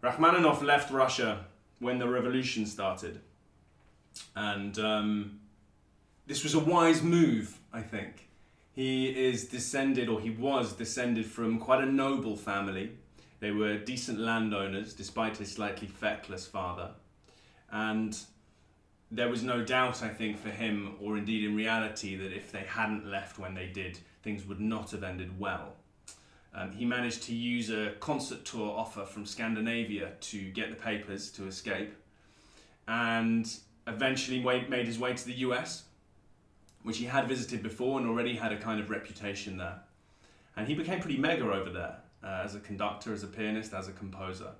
Rachmaninoff left Russia when the revolution started. And this was a wise move, I think. He was descended from quite a noble family. They were decent landowners, despite his slightly feckless father. And there was no doubt, I think, for him, or indeed in reality, that if they hadn't left when they did, things would not have ended well. He managed to use a concert tour offer from Scandinavia to get the papers to escape, and eventually made his way to the US, which he had visited before and already had a kind of reputation there. And he became pretty mega over there, as a conductor, as a pianist, as a composer.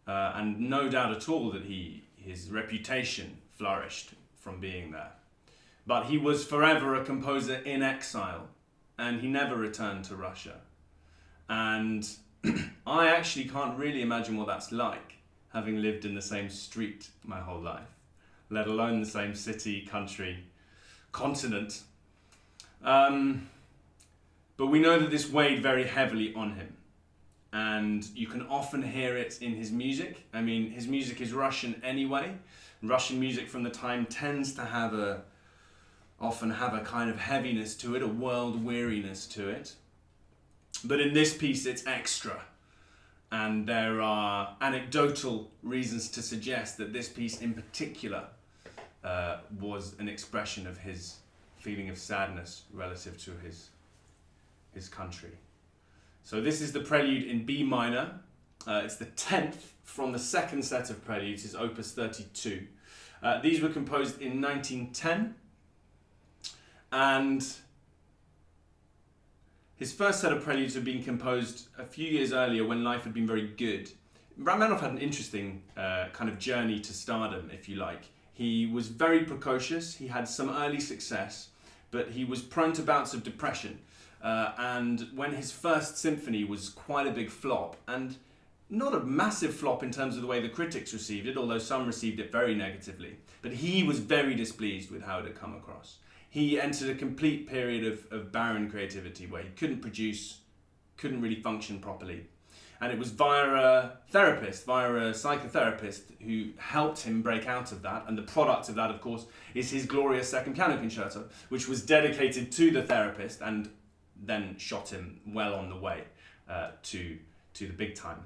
And no doubt at all that his reputation flourished from being there. But he was forever a composer in exile, and he never returned to Russia. And I actually can't really imagine what that's like, having lived in the same street my whole life, let alone the same city, country, continent. But we know that this weighed very heavily on him. And you can often hear it in his music. I mean, his music is Russian anyway. Russian music from the time tends to often have a kind of heaviness to it, a world weariness to it. But in this piece, it's extra. And there are anecdotal reasons to suggest that this piece in particular was an expression of his feeling of sadness relative to his country. So this is the prelude in B minor. It's the 10th from the second set of preludes, his Opus 32. These were composed in 1910, and his first set of preludes had been composed a few years earlier when life had been very good. Rachmaninoff had an interesting kind of journey to stardom, if you like. He was very precocious, he had some early success, but he was prone to bouts of depression. And when his first symphony was quite a big flop, and not a massive flop in terms of the way the critics received it, although some received it very negatively, but he was very displeased with how it had come across. He entered a complete period of barren creativity where he couldn't produce, couldn't really function properly. And it was via a psychotherapist, who helped him break out of that. And the product of that, of course, is his glorious second piano concerto, which was dedicated to the therapist and then shot him well on the way to the big time.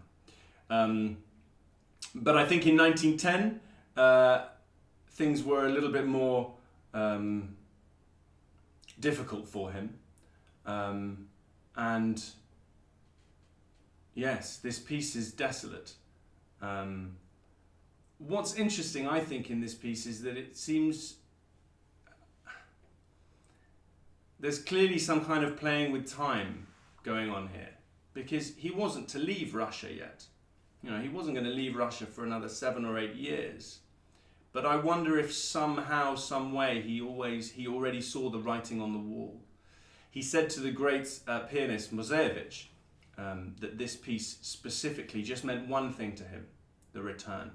But I think in 1910, things were a little bit more difficult for him. And yes, this piece is desolate. What's interesting, I think, in this piece is that it seems there's clearly some kind of playing with time going on here, because he wasn't to leave Russia yet. You know, he wasn't going to leave Russia for another 7 or 8 years. But I wonder if somehow, some way, he already saw the writing on the wall. He said to the great pianist Mozeyevich that this piece specifically just meant one thing to him: the return.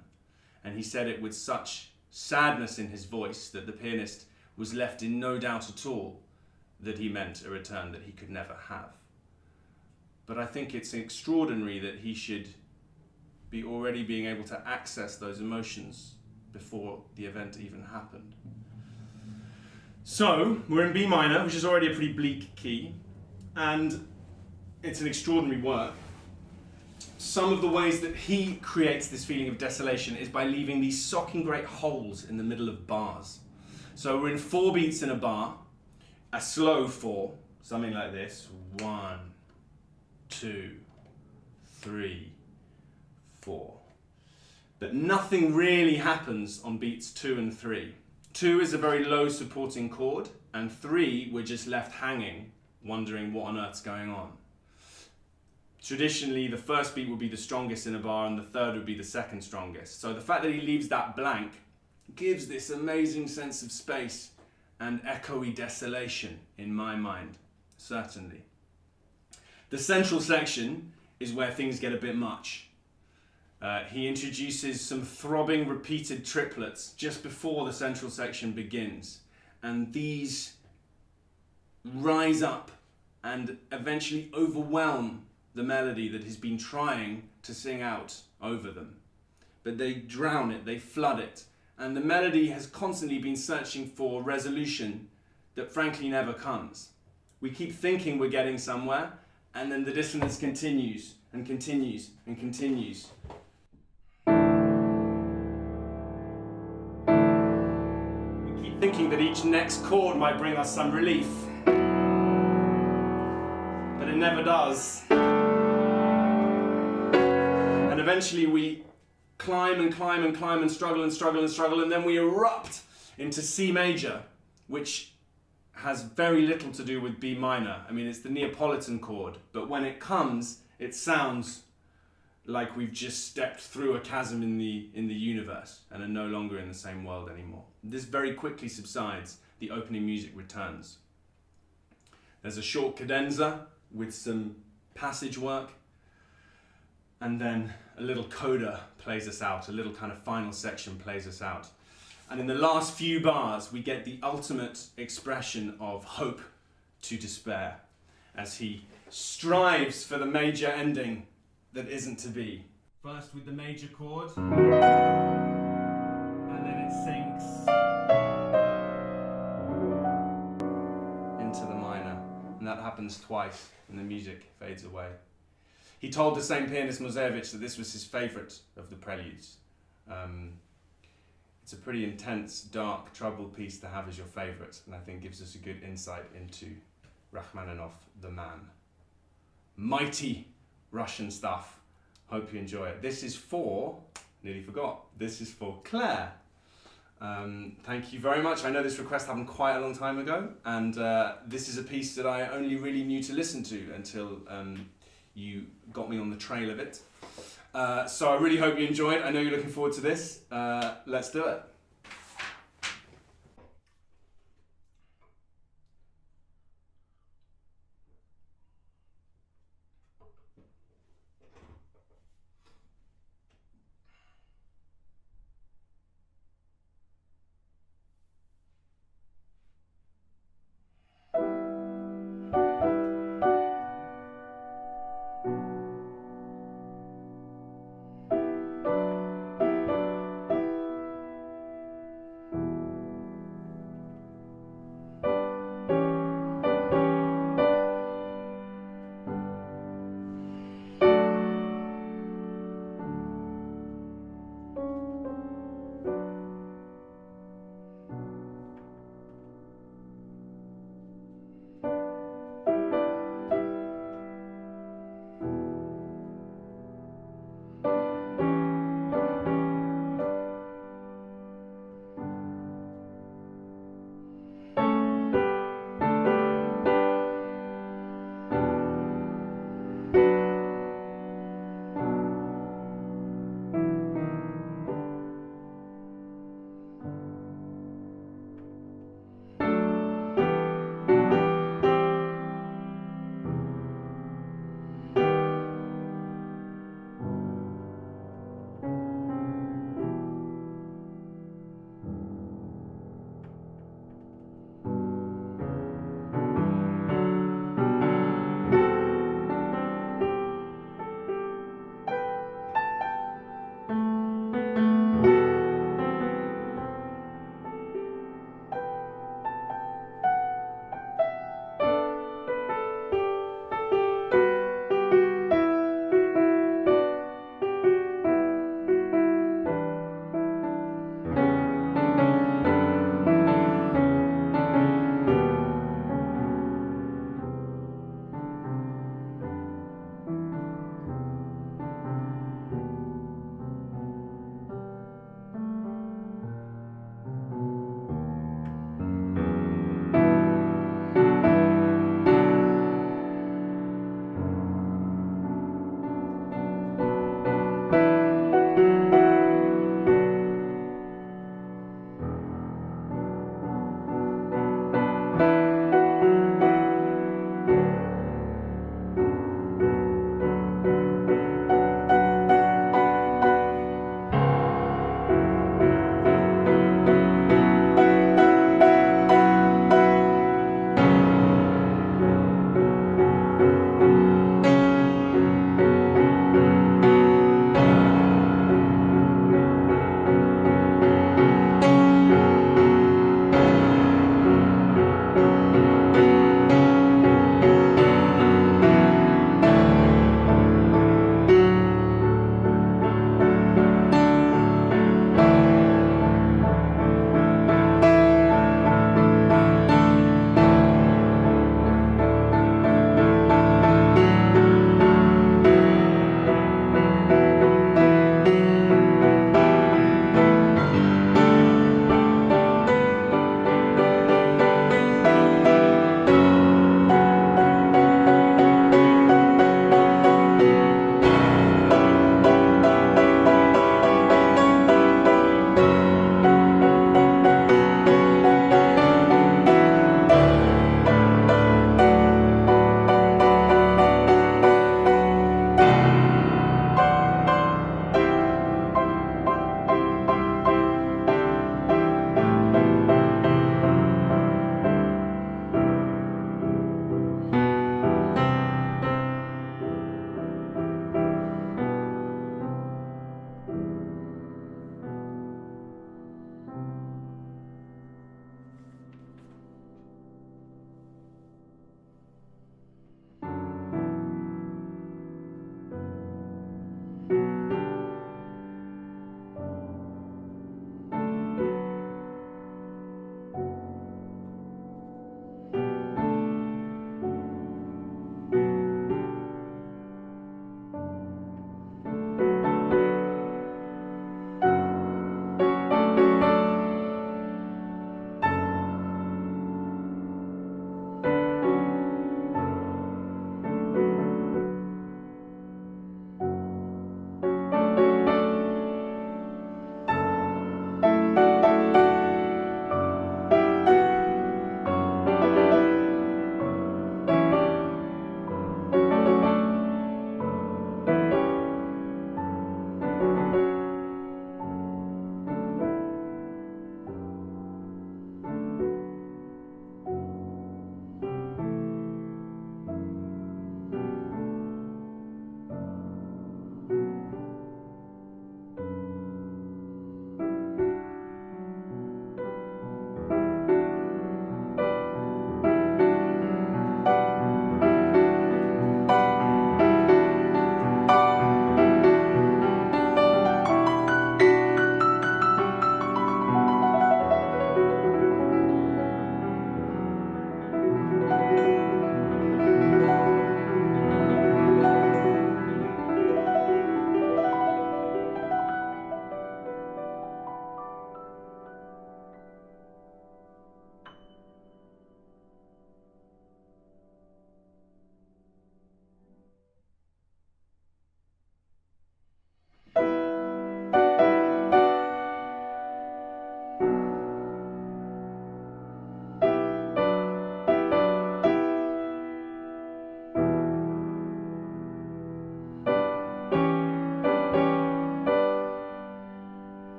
And he said it with such sadness in his voice that the pianist was left in no doubt at all that he meant a return that he could never have. But I think it's extraordinary that he should be already being able to access those emotions before the event even happened. So, we're in B minor, which is already a pretty bleak key, and it's an extraordinary work. Some of the ways that he creates this feeling of desolation is by leaving these socking great holes in the middle of bars. So we're in 4 beats in a bar, a slow 4, something like this: 1, 2, 3, 4. But nothing really happens on beats 2 and 3. 2 is a very low supporting chord, and 3 we're just left hanging, wondering what on earth's going on. Traditionally, the first beat would be the strongest in a bar, and the third would be the second strongest. So the fact that he leaves that blank gives this amazing sense of space and echoey desolation in my mind, certainly. The central section is where things get a bit much. He introduces some throbbing repeated triplets just before the central section begins, and these rise up and eventually overwhelm the melody that he's been trying to sing out over them. But they drown it, they flood it. And the melody has constantly been searching for resolution that frankly never comes. We keep thinking we're getting somewhere, and then the dissonance continues and continues and continues. We keep thinking that each next chord might bring us some relief, but it never does. And eventually we climb and climb and climb and struggle and struggle and struggle, and then we erupt into C major, which has very little to do with B minor. I mean, it's the Neapolitan chord, but when it comes, it sounds like we've just stepped through a chasm in the universe and are no longer in the same world anymore. This very quickly subsides. The opening music returns. There's a short cadenza with some passage work, and then a little coda plays us out, a little kind of final section plays us out. And in the last few bars, we get the ultimate expression of hope to despair as he strives for the major ending that isn't to be. First with the major chord, and then it sinks into the minor. And that happens twice, and the music fades away. He told the same pianist Mosevich that this was his favourite of the preludes. It's a pretty intense, dark, troubled piece to have as your favourite, and I think gives us a good insight into Rachmaninoff, the man. Mighty Russian stuff. Hope you enjoy it. This is for, nearly forgot, this is for Claire. Thank you very much. I know this request happened quite a long time ago, and this is a piece that I only really knew to listen to until you got me on the trail of it. So I really hope you enjoyed. I know you're looking forward to this. Let's do it.